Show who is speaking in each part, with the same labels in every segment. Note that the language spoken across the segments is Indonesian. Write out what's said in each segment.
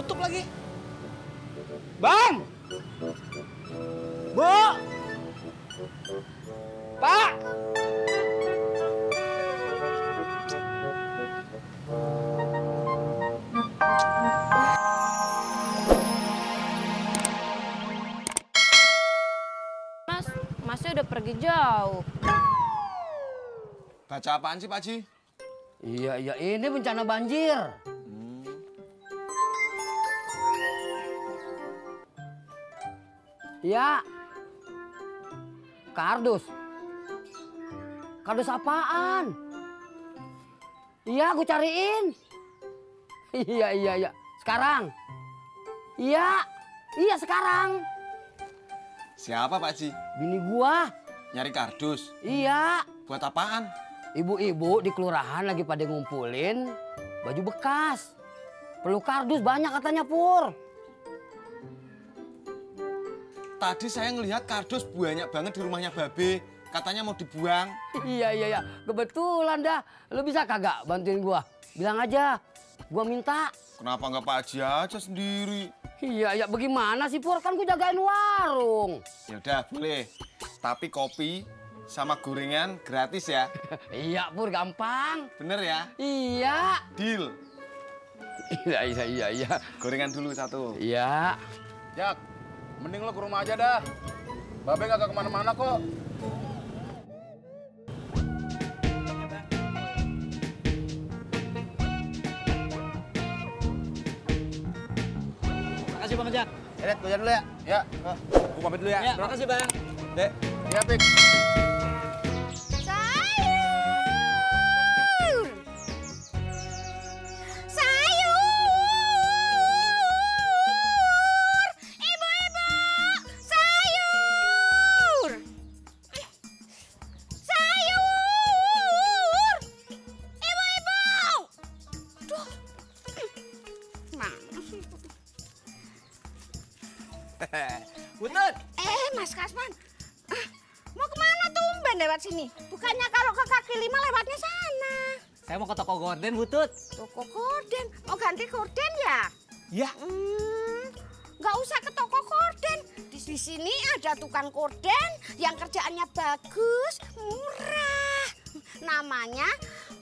Speaker 1: tutup lagi.
Speaker 2: Bang! Bu! Pak!
Speaker 3: Masnya udah pergi jauh.
Speaker 1: Baca apaan sih, Pak Haji?
Speaker 2: Iya, ini bencana banjir. Iya. Kardus. Kardus apaan? Iya, aku cariin. Iya. Sekarang. Iya sekarang.
Speaker 1: Siapa, Pak Haji?
Speaker 2: Bini gua.
Speaker 1: Nyari kardus?
Speaker 2: Iya.
Speaker 1: Buat apaan?
Speaker 2: Ibu-ibu di kelurahan lagi pada ngumpulin baju bekas. Perlu kardus banyak katanya, Pur.
Speaker 1: Tadi saya ngelihat kardus banyak banget di rumahnya Babe. Katanya mau dibuang.
Speaker 2: Iya. Kebetulan dah. Lu bisa kagak bantuin gua? Bilang aja. Gua minta.
Speaker 1: Kenapa nggak Pak Haji aja sendiri?
Speaker 2: Iya, bagaimana sih, Pur? Kan gua jagain warung.
Speaker 1: Ya udah, boleh. Tapi kopi sama gorengan gratis ya.
Speaker 2: Iya, Pur, gampang.
Speaker 1: Bener ya?
Speaker 2: Iya.
Speaker 1: Deal.
Speaker 2: Iya.
Speaker 1: Gorengan dulu satu.
Speaker 2: Iya.
Speaker 4: Jak, mending lo ke rumah aja dah. Babe kagak kemana-mana kok.
Speaker 5: Makasih Bang Jak.
Speaker 4: Lihat, gue jalan dulu ya. Ya. Gue pamit dulu ya.
Speaker 5: Ya, makasih Bang.
Speaker 4: Dek. Ya, Pik.
Speaker 5: Butut.
Speaker 6: Mas Kasman. Mau kemana tumben lewat sini? Bukannya kalau ke kaki lima lewatnya sana.
Speaker 5: Saya mau ke toko gorden, Butut.
Speaker 6: Toko gorden? Mau ganti gorden ya?
Speaker 5: Ya.
Speaker 6: Nggak usah ke toko gorden. Di sini ada tukang gorden yang kerjaannya bagus, murah. Namanya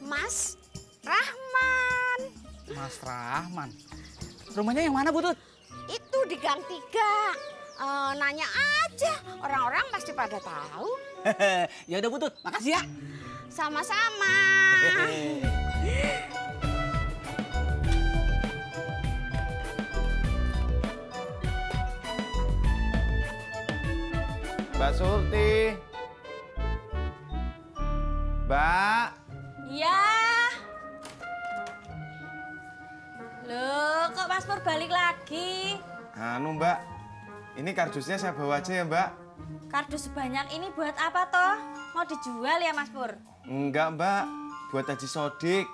Speaker 6: Mas Rahman.
Speaker 5: Mas Rahman. Rumahnya yang mana, Butut?
Speaker 6: Itu di Gang 3. Nanya aja, orang-orang pasti pada tahu.
Speaker 5: Ya udah Butut, makasih ya.
Speaker 6: Sama-sama.
Speaker 1: Mbak Surti. Mbak.
Speaker 3: Iya. Loh, kok Mas Pur balik lagi?
Speaker 1: Anu Mbak, ini kardusnya saya bawa aja ya Mbak.
Speaker 3: Kardus sebanyak ini buat apa toh? Mau dijual ya Mas Pur?
Speaker 1: Enggak Mbak, buat Haji Sodik.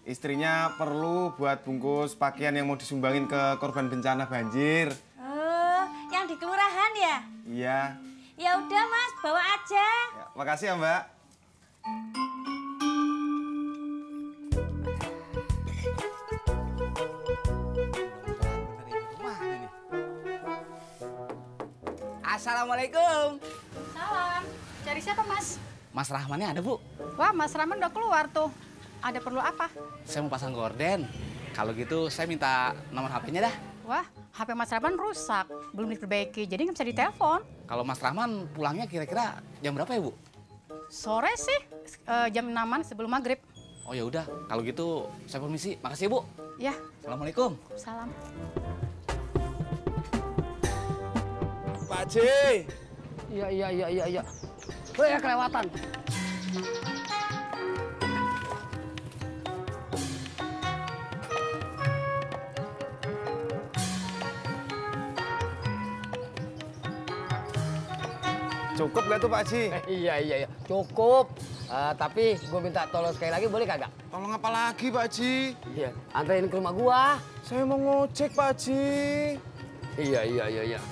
Speaker 1: Istrinya perlu buat bungkus pakaian yang mau disumbangin ke korban bencana banjir.
Speaker 3: Oh, yang di kelurahan ya?
Speaker 1: Iya.
Speaker 3: Ya udah Mas, bawa aja.
Speaker 1: Ya, makasih ya Mbak.
Speaker 5: Assalamualaikum.
Speaker 7: Salam. Cari siapa, Mas?
Speaker 5: Mas Rahmannya ada, Bu?
Speaker 7: Wah, Mas Rahman udah keluar tuh. Ada perlu apa?
Speaker 5: Saya mau pasang gorden. Kalau gitu saya minta nomor HP-nya dah.
Speaker 7: Wah, HP Mas Rahman rusak. Belum diperbaiki, jadi nggak bisa ditelepon.
Speaker 5: Kalau Mas Rahman pulangnya kira-kira jam berapa ya, Bu?
Speaker 7: Sore sih, jam 6-an sebelum maghrib.
Speaker 5: Oh ya udah, kalau gitu saya permisi. Makasih ya, Bu.
Speaker 7: Ya.
Speaker 5: Assalamualaikum.
Speaker 7: Salam.
Speaker 1: Pak Haji.
Speaker 2: Iya. Ya kelewatan.
Speaker 1: Cukup gak tuh Pak Haji?
Speaker 2: Iya. Cukup. Tapi gue minta tolong sekali lagi, boleh kagak?
Speaker 1: Tolong apa lagi Pak Haji?
Speaker 2: Iya. Anterin ke rumah gua.
Speaker 1: Saya mau ngojek Pak Haji.
Speaker 2: Iya.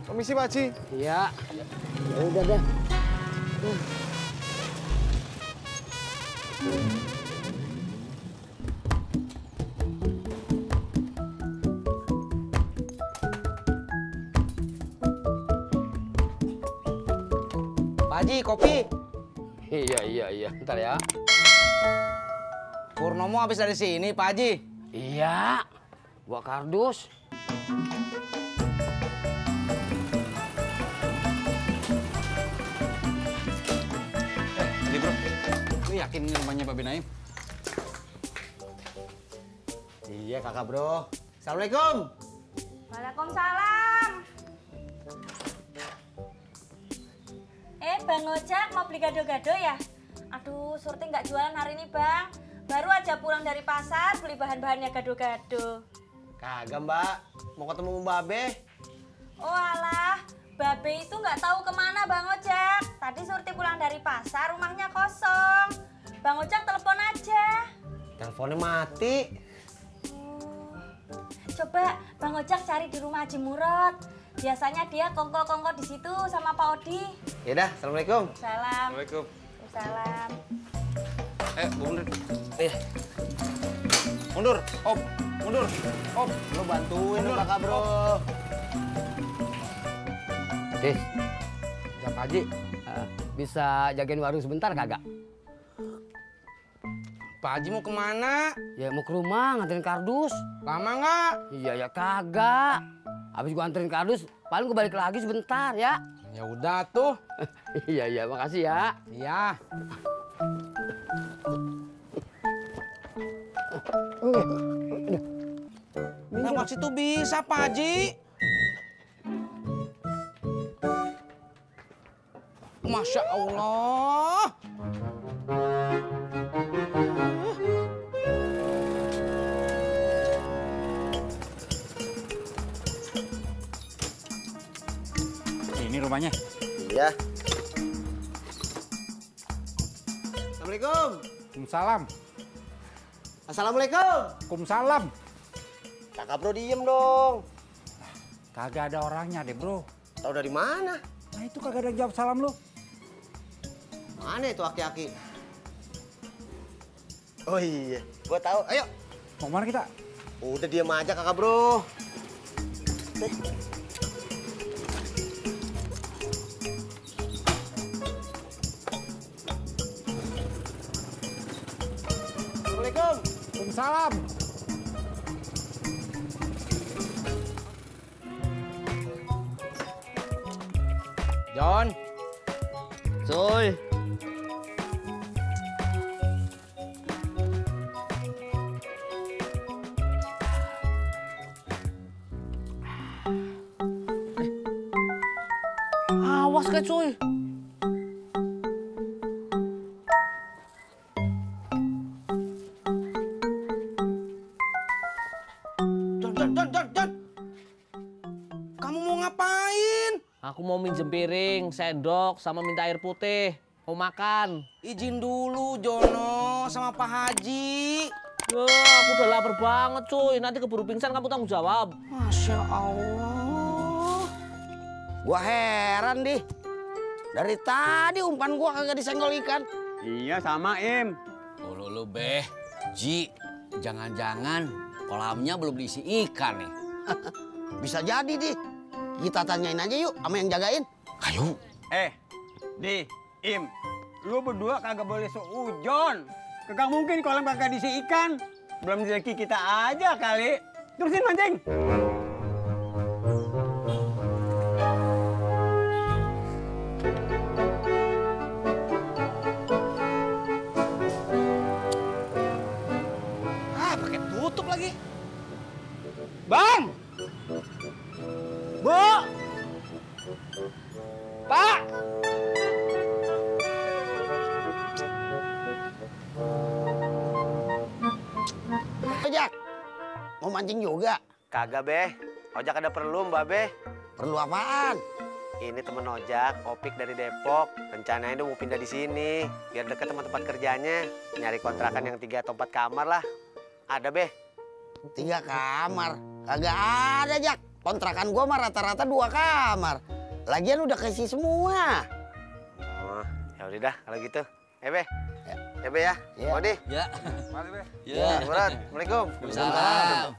Speaker 1: Permisi Pak Haji.
Speaker 2: Iya. Ya udah deh.
Speaker 5: Haji, kopi.
Speaker 2: Iya. Ntar ya.
Speaker 5: Purnomo habis dari sini, Pak Haji.
Speaker 2: Iya. Gua kardus.
Speaker 4: Ini bro, lu yakin ini rumahnya Babe Naim?
Speaker 8: Iya kakak bro. Assalamualaikum.
Speaker 3: Waalaikumsalam. Bang Ojak mau beli gado-gado ya? Aduh, Surti nggak jualan hari ini bang. Baru aja pulang dari pasar beli bahan-bahannya gado-gado.
Speaker 8: Kagak mbak, mau ketemu Mbak Be.
Speaker 3: Oh alah, Babe itu nggak tahu kemana Bang Ojak. Tadi Surti pulang dari pasar, rumahnya kosong. Bang Ojak telepon aja.
Speaker 8: Teleponnya mati.
Speaker 3: Coba Bang Ojak cari di rumah Haji Murad. Biasanya dia kongko-kongko di situ sama Pak Odi.
Speaker 8: Yaudah, assalamualaikum.
Speaker 3: Salam.
Speaker 4: Assalamualaikum.
Speaker 3: Salam.
Speaker 4: Mundur. Mundur, Om. Mundur, Om.
Speaker 8: Lo bantuin dong kakak bro.
Speaker 2: Tis,
Speaker 5: Ya, Pak Haji.
Speaker 2: bisa jagain warung sebentar kagak?
Speaker 5: Pak Haji mau kemana?
Speaker 2: Ya mau ke rumah nganterin kardus.
Speaker 5: Lama nggak?
Speaker 2: Iya ya kagak. Habis gua anterin kardus, paling gua balik lagi sebentar ya.
Speaker 5: Ya udah tuh.
Speaker 2: Iya, makasih ya.
Speaker 5: Iya. Lewat situ bisa, Pak Haji. Masya Allah.
Speaker 4: Ini rumahnya.
Speaker 8: Iya. Assalamualaikum.
Speaker 4: Waalaikumsalam.
Speaker 8: Assalamualaikum.
Speaker 4: Waalaikumsalam.
Speaker 8: Kakak bro diem dong.
Speaker 4: Kagak ada orangnya deh bro.
Speaker 8: Tahu dari mana?
Speaker 4: Nah itu kagak ada yang jawab salam lu.
Speaker 8: Mana itu aki-aki? Oh iya, gua tahu. Ayo.
Speaker 4: Mau kemana kita?
Speaker 8: Udah diem aja kakak bro. Assalamualaikum.
Speaker 4: Waalaikumsalam.
Speaker 5: John.
Speaker 2: Soy.
Speaker 5: Awas kayak cuy. John. Kamu mau ngapain?
Speaker 9: Aku mau minjem piring, sendok, sama minta air putih. Mau makan.
Speaker 5: Izin dulu Jono sama Pak Haji.
Speaker 9: Aku udah lapar banget cuy. Nanti keburu pingsan kamu tanggung jawab.
Speaker 5: Masya Allah.
Speaker 8: Gua heran deh. Dari tadi umpan gua kagak disenggol ikan.
Speaker 10: Iya sama Im.
Speaker 11: Lu Beh, Ji, jangan-jangan kolamnya belum diisi ikan nih.
Speaker 8: Bisa jadi deh. Kita tanyain aja yuk sama yang jagain.
Speaker 11: Ayo.
Speaker 10: Di, Im, lu berdua kagak boleh seujon. Kagak mungkin kolam kagak diisi ikan. Belum rezeki kita aja kali. Terusin mancing.
Speaker 5: Pakai tutup lagi.
Speaker 2: Bang! Bu! Pak!
Speaker 8: Ojak, mau mancing juga?
Speaker 1: Kagak, Beh. Ojak ada perlu, Mbak Beh.
Speaker 8: Perlu apaan?
Speaker 1: Ini temen Ojak, Opik dari Depok. Rencananya dia mau pindah di sini, biar deket sama tempat kerjanya. Nyari kontrakan yang 3 atau 4 kamar lah. Ada, Beh.
Speaker 8: 3 kamar? Kagak ada, Jak. Kontrakan gua mah rata-rata 2 kamar. Lagian udah keisi semua.
Speaker 1: Oh, ya udah dah kalau gitu. Beh. Ya, Beh ya.
Speaker 8: Ya.
Speaker 1: Odi.
Speaker 11: Ya.
Speaker 1: Mari, Beh.
Speaker 11: Ya.
Speaker 1: Assalamualaikum.
Speaker 11: Waalaikumsalam.